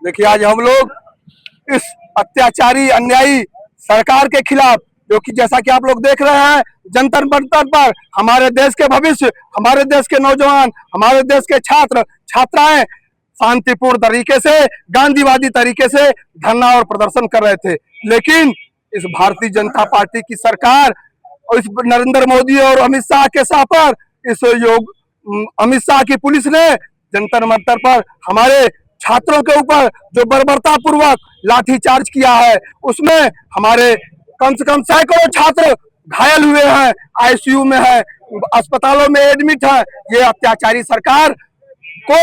देखिए, आज हम लोग इस अत्याचारी अन्यायी सरकार के खिलाफ, जो कि जैसा कि आप लोग देख रहे हैं, जंतर मंतर पर हमारे देश के भविष्य, हमारे देश के नौजवान, हमारे देश के छात्र छात्राएं शांतिपूर्ण तरीके से, गांधीवादी तरीके से धरना और प्रदर्शन कर रहे थे। लेकिन इस भारतीय जनता पार्टी की सरकार और इस नरेंद्र मोदी और अमित शाह के शाह पर, इस अमित शाह की पुलिस ने जंतर मंतर पर हमारे छात्रों के ऊपर जो बर्बरता पूर्वक लाठीचार्ज किया है, उसमें हमारे कम से कम सैकड़ों छात्र घायल हुए हैं, आईसीयू में है, अस्पतालों में एडमिट है। ये अत्याचारी सरकार को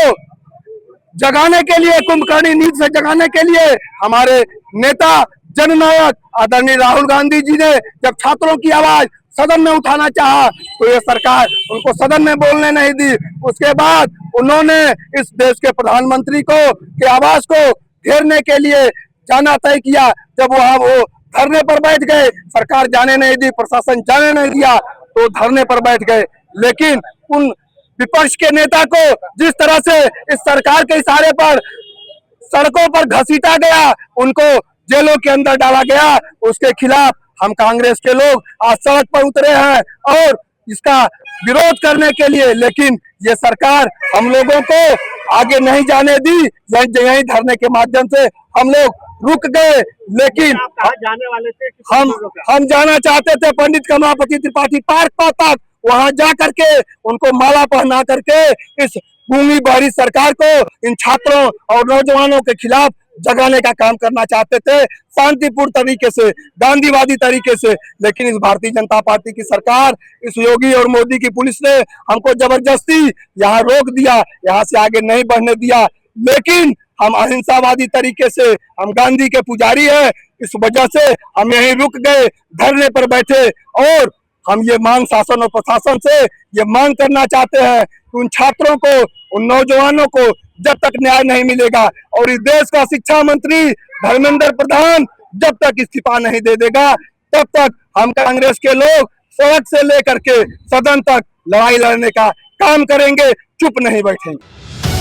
जगाने के लिए, कुंभकर्णी नींद से जगाने के लिए हमारे नेता जननायक आदरणीय राहुल गांधी जी ने जब छात्रों की आवाज सदन में उठाना चाहा, तो ये सरकार उनको सदन में बोलने नहीं दी। उसके बाद उन्होंने इस देश के प्रधानमंत्री को के आवास को घेरने के लिए जाना तय किया। जब वहां वो धरने पर बैठ गए, सरकार जाने नहीं दी, प्रशासन जाने नहीं दिया, तो धरने पर बैठ गए। लेकिन उन विपक्ष के नेता को जिस तरह से इस सरकार के इशारे पर सड़कों पर घसीटा गया, उनको जेलों के अंदर डाला गया, उसके खिलाफ हम कांग्रेस के लोग आज सड़क पर उतरे हैं और इसका विरोध करने के लिए। लेकिन ये सरकार हम लोगों को आगे नहीं जाने दी, यही धरने के माध्यम से हम लोग रुक गए। लेकिन जाने वाले थे, हम जाना चाहते थे पंडित कमलापति त्रिपाठी पार्क तक, वहां जा करके उनको माला पहना करके इस गूंगी बहरी सरकार को, इन छात्रों और नौजवानों के खिलाफ जगाने का काम करना चाहते थे, शांतिपूर्ण तरीके से, गांधीवादी तरीके से। लेकिन इस भारतीय जनता पार्टी की सरकार, इस योगी और मोदी की पुलिस ने हमको जबरदस्ती यहाँ रोक दिया, यहाँ से आगे नहीं बढ़ने दिया। लेकिन हम अहिंसावादी तरीके से, हम गांधी के पुजारी हैं, इस वजह से हम यहीं रुक गए, धरने पर बैठे। और हम ये मांग शासन और प्रशासन से ये मांग करना चाहते हैं कि उन छात्रों को, उन नौजवानों को जब तक न्याय नहीं मिलेगा और इस देश का शिक्षा मंत्री धर्मेंद्र प्रधान जब तक इस्तीफा नहीं दे देगा, तब तक हम कांग्रेस के लोग सड़क से लेकर के सदन तक लड़ाई लड़ने का काम करेंगे, चुप नहीं बैठेंगे।